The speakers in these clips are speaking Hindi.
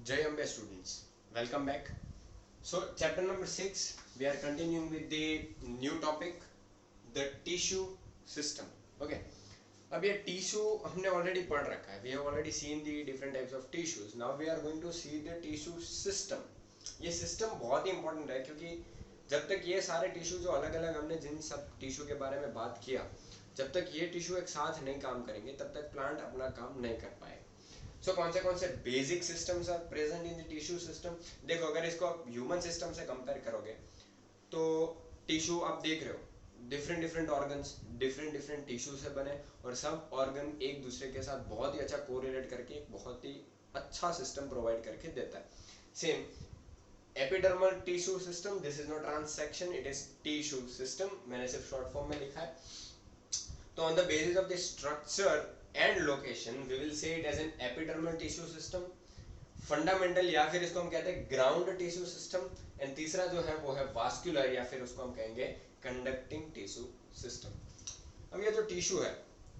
Jai Ambe students, welcome back. So chapter number 6, we are continuing with the new topic, the tissue system. Okay. अब ये टिश्यू हमने ऑलरेडी पढ़ रखा है. We have already seen the different types of tissues. Now we are going to see the tissue system. ये सिस्टम बहुत ही इंपॉर्टेंट है क्योंकि जब तक ये सारे टिश्यू जो अलग अलग हमने जिन सब टिश्यू के बारे में बात किया, जब तक ये टिश्यू एक साथ नहीं काम करेंगे तब तक प्लांट अपना काम नहीं कर पाएगा. सो कौन से basic systems are present in the tissue system. देखो अगर इसको आप ह्यूमन सिस्टम से कंपेयर करोगे तो टिश्यू आप देख रहे हो different different organs different tissue से बने और सब ऑर्गन एक दूसरे के साथ बहुत ही अच्छा कोरिलेट करके एक बहुत ही अच्छा सिस्टम प्रोवाइड करके देता है. Same epidermal tissue system, this is not transsection, it is tissue system. मैंने सिर्फ शॉर्ट फॉर्म में लिखा है. तो on the basis of the structure and location we will say it as an epidermal tissue system, fundamental या फिर इसको हम कहते हैं ground tissue system, and तीसरा जो है वो है vascular या फिर उसको हम कहेंगे conducting tissue system. अब ये जो टिश्यू है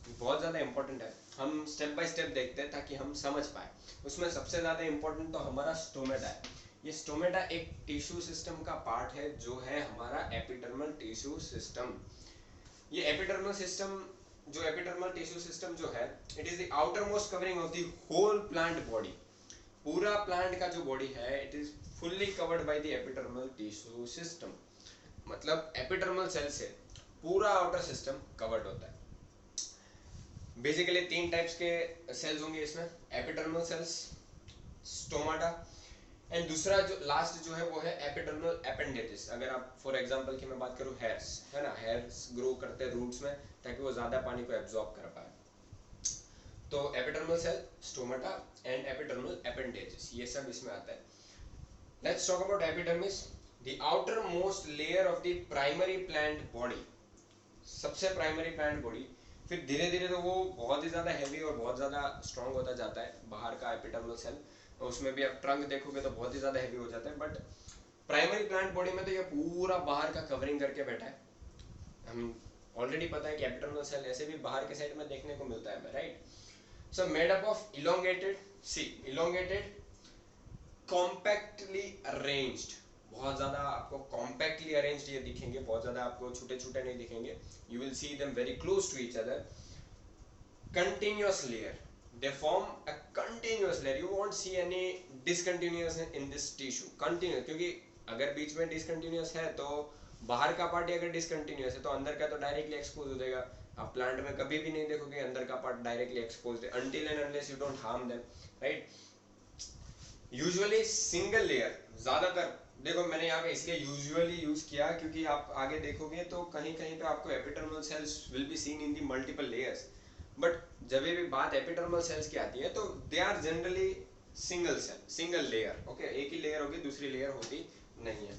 बहुत ज़्यादा इंपॉर्टेंट है. हम स्टेप बाय स्टेप देखते हैं ताकि हम समझ पाए. उसमें सबसे ज़्यादा इंपॉर्टेंट तो हमारा स्टोमेटा है. ये स्टोमेटा एक टिश्यू सिस्टम का पार्ट है जो है हमारा एपिडर्मल टिश्यू सिस्टम. ये एपिडर्मल सिस्टम जो एपिडर्मल टिश्यू सिस्टम जो है it is the outer most covering of the whole plant body. पूरा प्लांट का जो बॉडी है it is fully covered by the epidermal tissue system. मतलब एपिडर्मल सेल से पूरा आउटर सिस्टम कवर्ड होता है. बेसिकली तीन टाइप्स के सेल्स होंगे इसमें, एपिडर्मल सेल्स, स्टोमाटा, एंड दूसरा जो लास्ट जो है वो है एपिडर्मल एपेंडेजेस. अगर आप फॉर एग्जांपल की मैं बात करूं हेयर्स, है ना, हेयर्स ग्रो करते हैं रूट्स में ताकि वो ज्यादा पानी को एब्जॉर्ब कर पाए. तो epidermal cell, stomata and epidermal appendages ये सब इसमें आता है. Let's talk about epidermis, the outer most layer of the primary plant body. सबसे प्राइमरी प्लांट बॉडी. फिर धीरे धीरे तो वो बहुत ही ज्यादा हैवी और बहुत ज्यादा स्ट्रांग होता जाता है बाहर का एपिडर्मल सेल. उसमें भी आप ट्रंक देखोगे तो बहुत ही ज्यादा हैवी हो जाता है. बट प्राइमरी प्लांट बॉडी में तो ये पूरा बाहर का कवरिंग करके बैठा है. हम ऑलरेडी पता है कि एपिडर्मल सेल ऐसे भी बाहर के साइड में देखने को मिलता है, right. So made up of elongated, see elongated, compactly arranged. बहुत ज्यादा आपको कॉम्पैक्टली अरेंज्ड ये दिखेंगे, बहुत ज्यादा आपको छोटे छोटे नहीं दिखेंगे. You will see them very close to each other. Continuous layer, they form a continuous layer. You won't see any discontinuous in this tissue. Continuous, क्योंकि अगर बीच में discontinuous है तो बाहर का पार्ट अगर discontinuous है तो अंदर का तो डायरेक्टली एक्सपोज हो जाएगा. आप प्लांट में कभी भी नहीं देखोगे अंदर का पार्ट डायरेक्टली एक्सपोज है until and unless you don't harm them, right. Usually single layer, ज्यादातर देखो मैंने यहाँ पे इसलिए यूजुअली यूज किया क्योंकि आप आगे देखोगे तो कहीं कहीं पे आपको epidermal cells will be seen in the multiple layers. But जब भी बात एपिडर्मल सेल्स की आती है तो they are generally single cell, single layer. Okay, एक ही लेयर होगी, दूसरी लेयर होती नहीं है.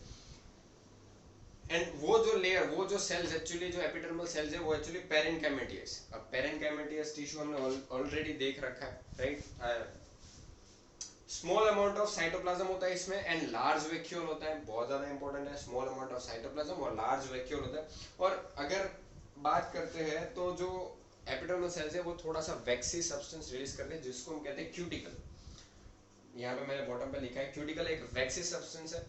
एंड वो जो लेयर, वो जो सेल्स एक्चुअली जो एपिडर्मल सेल्स है वो एक्चुअली पेरेन्काइमेटियस. अब पेरेन्काइमेटियस टिश्यू हमने ऑलरेडी देख रखा है, right. Small amount of cytoplasm होता है इसमें एंड लार्ज वैक्यूल होता है. बहुत ज्यादा इंपॉर्टेंट है, स्मॉल अमाउंट ऑफ साइटोप्लाज्म और लार्ज वैक्यूल होता है. और अगर बात करते हैं तो जो एपिडर्मल सेल्स है वो थोड़ा सा वैक्सी सब्सटेंस रिलीज करते हैं जिसको हम कहते हैं क्यूटिकल. यहाँ पे मैंने बॉटम पे लिखा है क्यूटिकल एक वैक्सी सब्सटेंस है.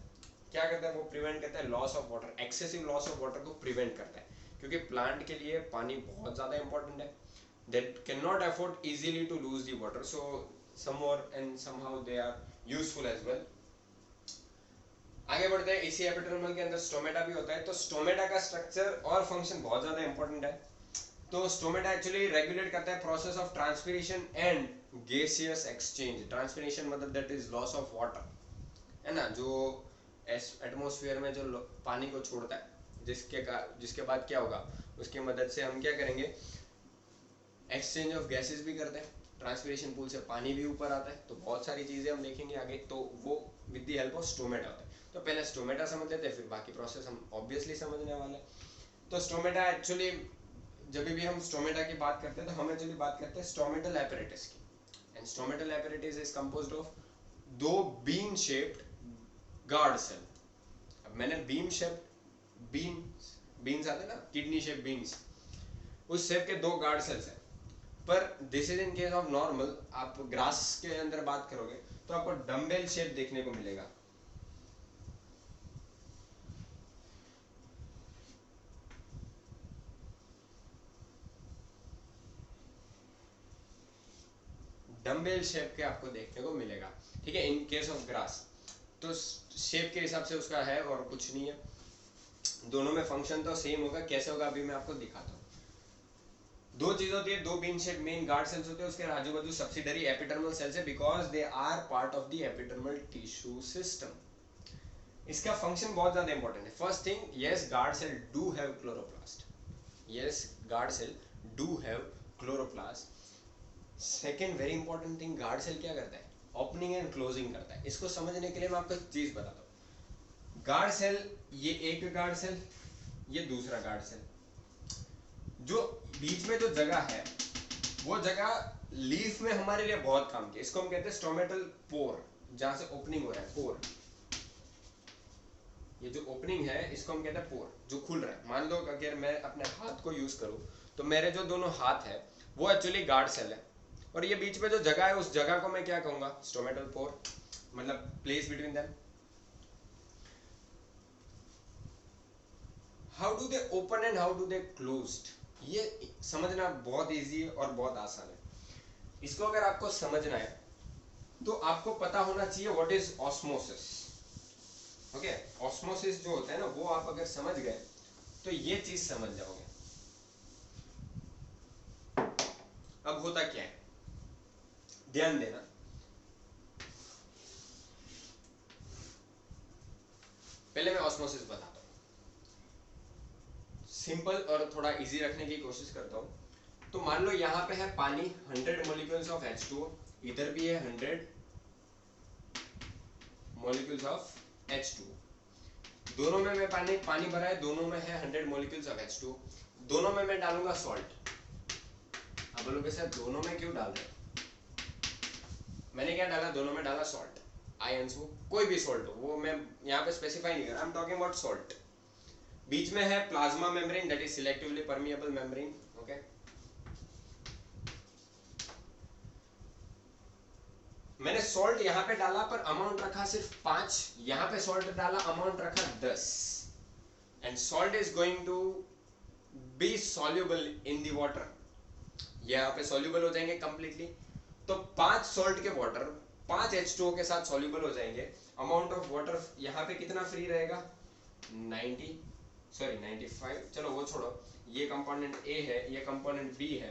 क्या करता है वो प्रिवेंट करता है loss of water, excessive loss of water को प्रिवेंट करता है क्योंकि प्लांट के लिए पानी बहुत ज्यादा इंपॉर्टेंट है. That can not afford easily to lose the water, so somewhere and somehow they are useful as well. आगे बढ़ते हैं. इसी एपिडर्मल के अंदर स्टोमेटा भी होता है. तो स्टोमेटा का स्ट्रक्चर और फंक्शन बहुत ज्यादा इंपॉर्टेंट है. तो स्टोमेटा एक्चुअली रेगुलेट करता है process of transpiration and gaseous exchange. Transpiration मतलब that is loss of water, है ना, जो एटमॉस्फेयर में जो पानी को छोड़ता है जिसके बाद क्या होगा उसकी मदद से हम क्या करेंगे, एक्सचेंज ऑफ गैसेस भी करते हैं. ट्रांसपिरेशन पूल से पानी भी ऊपर आता है. तो बहुत सारी चीजें हम देखेंगे आगे, तो वो with the help of stomata होता है. तो पहले स्टोमेटा समझ लेते हैं फिर बाकी प्रोसेस हम ऑब्वियसली समझने वाले हैं. तो स्टोमेटा एक्चुअली जब भी हम स्टोमेटा की बात करते हैं तो हम एक्चुअली बात करते हैं स्टोमेटल एपैरेटस की. And stomatal apparatus is composed of दो बीन शेप्ड गार्ड सेल. अब मैंने बीन शेप्ड बीन्स आते हैं ना, किडनी शेप बीन्स, उस शेप के दो गार्ड सेल्स हैं. पर this is in case of normal. आप ग्रास के अंदर बात करोगे तो आपको डम्बेल शेप देखने को मिलेगा। डम्बेल शेप के आपको देखने को मिलेगा, ठीक है, इन केस ऑफ ग्रास। तो शेप के हिसाब से उसका है और कुछ नहीं है, दोनों में फंक्शन तो सेम होगा। कैसे होगा अभी मैं आपको दिखाता हूँ। दो चीज होती है, दो bean shape main guard cells होते हैं, उसके आजू बाजू सब्सिडरी एपिडर्मल सेल्स है, because they are part of the epidermal tissue system. इसका फंक्शन बहुत ज्यादा इंपॉर्टेंट है। First thing, yes guard cell do have chloroplast, yes guard cell do have chloroplast. Second very important thing, guard cell क्या करता है, ओपनिंग एंड क्लोजिंग करता है। इसको समझने के लिए मैं आपको एक चीज बताता हूँ। गार्ड सेल, ये एक गार्ड सेल, ये दूसरा गार्ड सेल, जो बीच में जो जगह है वो जगह लीफ में हमारे लिए बहुत काम की। इसको हम कहते हैं स्टोमेटल पोर, जहां से ओपनिंग हो रहा है, पोर। ये जो ओपनिंग है इसको हम कहते हैं पोर, जो खुल रहा है। मान लो अगर मैं अपने हाथ को यूज करूं तो मेरे जो दोनों हाथ है वो एक्चुअली गार्ड सेल है, और ये बीच में जो जगह है उस जगह को मैं क्या कहूंगा, स्टोमेटल पोर, मतलब place between them. How do they open and how do they closed, ये समझना बहुत इजी है और बहुत आसान है। इसको अगर आपको समझना है तो आपको पता होना चाहिए what is osmosis. Okay, osmosis जो होता है ना, वो आप अगर समझ गए तो ये चीज समझ जाओगे। अब होता क्या है, ध्यान देना। पहले मैं ऑस्मोसिस बताता हूं, सिंपल और थोड़ा इजी रखने की कोशिश करता हूं। तो मान लो यहां पे है पानी, 100 मॉलिक्यूल्स ऑफ H2O, इधर भी है 100 मॉलिक्यूल्स ऑफ H2O। दोनों में मैं पानी भरा है, दोनों में है 100 मॉलिक्यूल्स ऑफ H2O। दोनों में मैं डालूंगा सॉल्ट। अब बोलोगे सर दोनों में क्यों डाल रहे, मैंने क्या डाला, दोनों में डाला सॉल्ट, आयंस हो, कोई भी सॉल्ट हो, वो मैं यहाँ पे स्पेसिफाई नहीं कर रहा, I am talking about salt. बीच में है plasma membrane, that is selectively permeable membrane. Okay, मैंने सॉल्ट यहाँ पे डाला पर अमाउंट रखा सिर्फ 5, यहाँ पे सॉल्ट डाला अमाउंट रखा 10, and salt is going to be soluble in the water, यहाँ पे सॉल्युबल हो जाएंगे कंप्लीटली। तो 5 सॉल्ट के वाटर 5 H2O के साथ सॉल्युबल हो जाएंगे। अमाउंट ऑफ वाटर यहाँ पे कितना फ्री रहेगा, 95, चलो वो छोड़ो, ये कंपोनेंट A है, ये कंपोनेंट B है।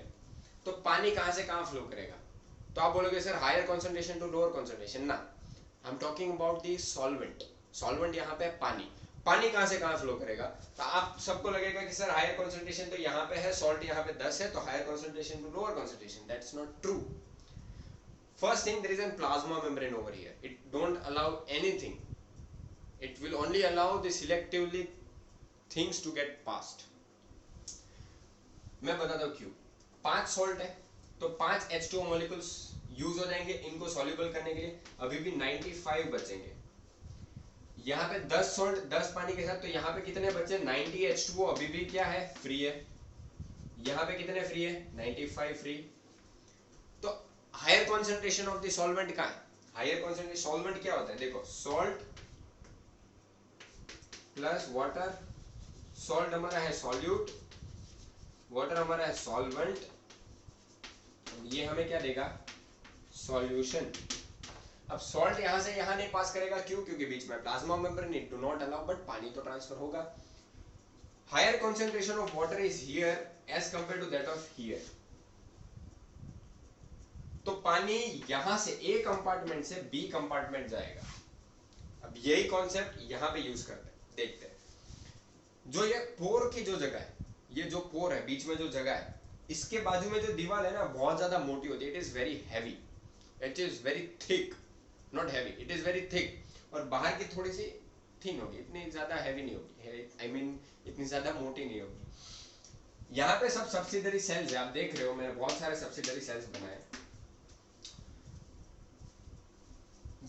तो पानी कहां से कहां फ्लो करेगा, तो आप बोलोगे sir higher concentration to lower concentration ना, I am talking about the solvent. Solvent यहाँ पे पानी, पानी कहां से कहां फ्लो करेगा। तो आप सबको लगेगा कि सर हायर कंसंट्रेशन तो यहाँ पे है, सॉल्ट यहाँ पे 10 है, तो higher concentration to lower concentration, that's not true. First thing, there is a plasma membrane over here. It don't allow anything. It will only allow the selectively things to get passed. मैं बताता हूँ क्यों। 5 सॉल्ट है तो 5 H2O मॉलिक्यूल्स यूज हो जाएंगे इनको सॉल्युबल करने के लिए, अभी भी 95 बचेंगे। यहाँ पे 10 सॉल्ट 10 पानी के साथ, तो यहाँ पे कितने बचे, 90 H2O अभी भी क्या है, फ्री है। यहाँ पे कितने फ्री है, 95 फ्री। तो higher concentration of the solvent कहाँ है, हायर कॉन्सेंट्रेशन सॉल्वेंट क्या होता है, देखो सॉल्ट प्लस वाटर, सॉल्ट हमारा है सॉल्यूट, वाटर हमारा है सॉल्वेंट, ये हमें क्या देगा, सॉल्यूशन। अब सॉल्ट यहां से यहां नहीं पास करेगा, क्यों, क्योंकि बीच में plasma membrane, it do not allow, but पानी तो ट्रांसफर होगा। Higher concentration of water is here as compare to that of here. तो पानी यहां से ए कंपार्टमेंट से बी कंपार्टमेंट जाएगा। अब यही कॉन्सेप्ट यहां पे यूज करते हैं, देखते हैं। जो ये पोर की जो जगह है, ये जो पोर है बीच में जो जगह है, इसके बाजू में जो दीवार है ना बहुत ज्यादा मोटी होती है, it is very heavy, it is very thick, not heavy, it is very thick. और बाहर की थोड़ी सी थिन होगी, इतनी ज्यादा हैवी नहीं होगी, आई मीन इतनी ज्यादा मोटी नहीं होगी। यहाँ पे सब सब्सिडरी सेल्स है, आप देख रहे हो मैंने बहुत सारे सब्सिडरी सेल्स बनाए।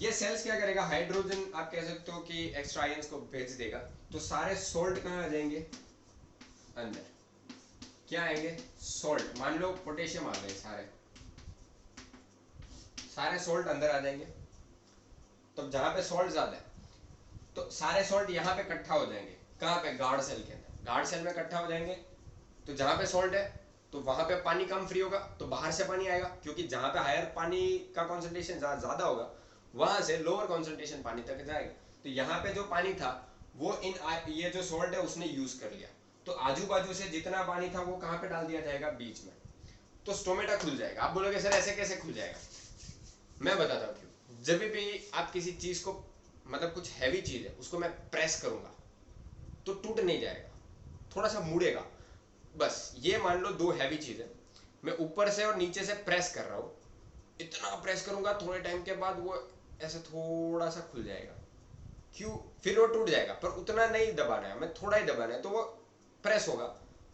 ये सेल्स क्या करेगा, हाइड्रोजन आप कह सकते हो कि एक्स्ट्रा आयंस को भेज देगा, तो सारे सोल्ट कहां आ जाएंगे, अंदर। क्या आएंगे, सॉल्ट। मान लो पोटेशियम आ गए, सारे सॉल्ट अंदर आ जाएंगे। तो जहां पे सॉल्ट ज्यादा है तो सारे सॉल्ट यहाँ पे इकट्ठा हो जाएंगे। कहाँ पे, गार्ड सेल के अंदर, गार्ड सेल में इकट्ठा हो जाएंगे। तो जहां पे सॉल्ट है तो वहां पे पानी कम फ्री होगा, तो बाहर से पानी आएगा, क्योंकि जहां पे हायर पानी का कॉन्सेंट्रेशन ज्यादा होगा वहां से लोअर कॉन्सेंट्रेशन पानी तक जाएगा। तो यहाँ पे जो पानी था वो ये जो सॉल्ट है उसने यूज कर लिया, तो आजू बाजू से जितना पानी था वो कहाँ पे डाल दिया जाएगा, बीच में। तो स्टोमेटा खुल जाएगा। आप बोलोगे सर ऐसे कैसे खुल जाएगा, मैं बताता हूँ क्यों। जब भी आप किसी चीज को, मतलब कुछ हैवी चीज है उसको मैं प्रेस करूंगा तो टूट नहीं जाएगा, थोड़ा सा मुड़ेगा बस। ये मान लो दो हैवी चीज है, मैं ऊपर से और नीचे से प्रेस कर रहा हूँ, इतना प्रेस करूंगा थोड़े टाइम के बाद वो ऐसे थोड़ा सा खुल जाएगा। क्यों, फिर वो टूट जाएगा पर उतना नहीं दबाना है, हमें थोड़ा ही दबाना है, तो वो प्रेस होगा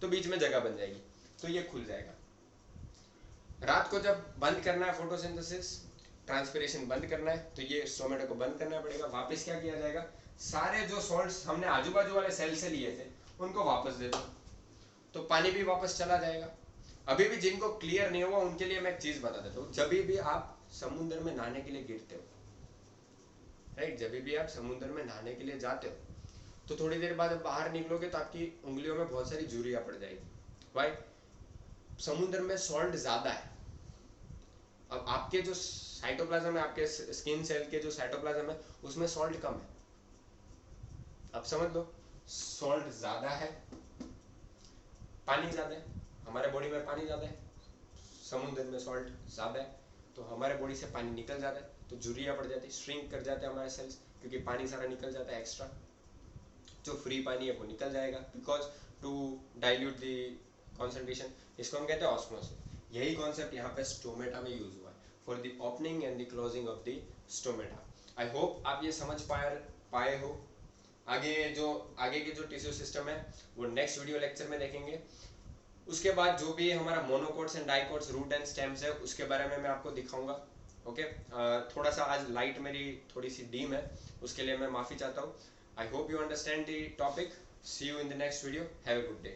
तो बीच में जगह बन जाएगी, तो ये खुल जाएगा। रात को जब बंद करना है फोटोसिंथेसिस, ट्रांसपिरेशन बंद करना है, तो ये स्टोमेटा को बंद करना पड़ेगा। वापस क्या किया जाएगा, सारे जो सॉल्ट्स हमने आजू बाजू वाले सेल से लिए थे उनको वापस दे दो, तो पानी भी वापस चला जाएगा। अभी भी जिनको क्लियर नहीं हुआ उनके लिए मैं एक चीज बता देता हूँ। जब भी आप समुद्र में नहाने के लिए गिरते हो, राइट, जब भी आप समुद्र में नहाने के लिए जाते हो तो थोड़ी देर बाद बाहर निकलोगे तो आपकी उंगलियों में बहुत सारी झुर्रियां पड़ जाएगी। वाई, समुद्र में सॉल्ट ज्यादा है। अब आपके जो साइटोप्लाज्म है, आपके स्किन सेल के जो साइटोप्लाज्म है उसमें सॉल्ट कम है। अब समझ लो, सॉल्ट ज्यादा है, पानी ज्यादा है, हमारे बॉडी में पानी ज्यादा है, समुद्र में सॉल्ट ज्यादा है, तो हमारे बॉडी से पानी निकल जाता है, तो झुर्रियां पड़ जाती है, श्रिंक कर जाते हैं हमारे सेल्स, क्योंकि पानी सारा निकल जाता है एक्स्ट्रा। जो फ्री पानी है वो निकल जाएगा, because to dilute the concentration. इसको हम कहते हैं ऑस्मोसिस। यही कॉन्सेप्ट यहाँ पे स्टोमेटा में यूज हुआ है, for the opening and the closing of the stomata. I hope आप ये समझ पाए हो। आगे के जो टिश्यू सिस्टम है वो नेक्स्ट वीडियो लेक्चर में देखेंगे। उसके बाद जो भी हमारा monocots and dicots, root and stems है, उसके बारे में मैं आपको दिखाऊंगा। ओके, थोड़ा सा आज लाइट मेरी थोड़ी सी डीम है, उसके लिए मैं माफी चाहता हूँ। I hope you understand the topic. See you in the next video. Have a good day.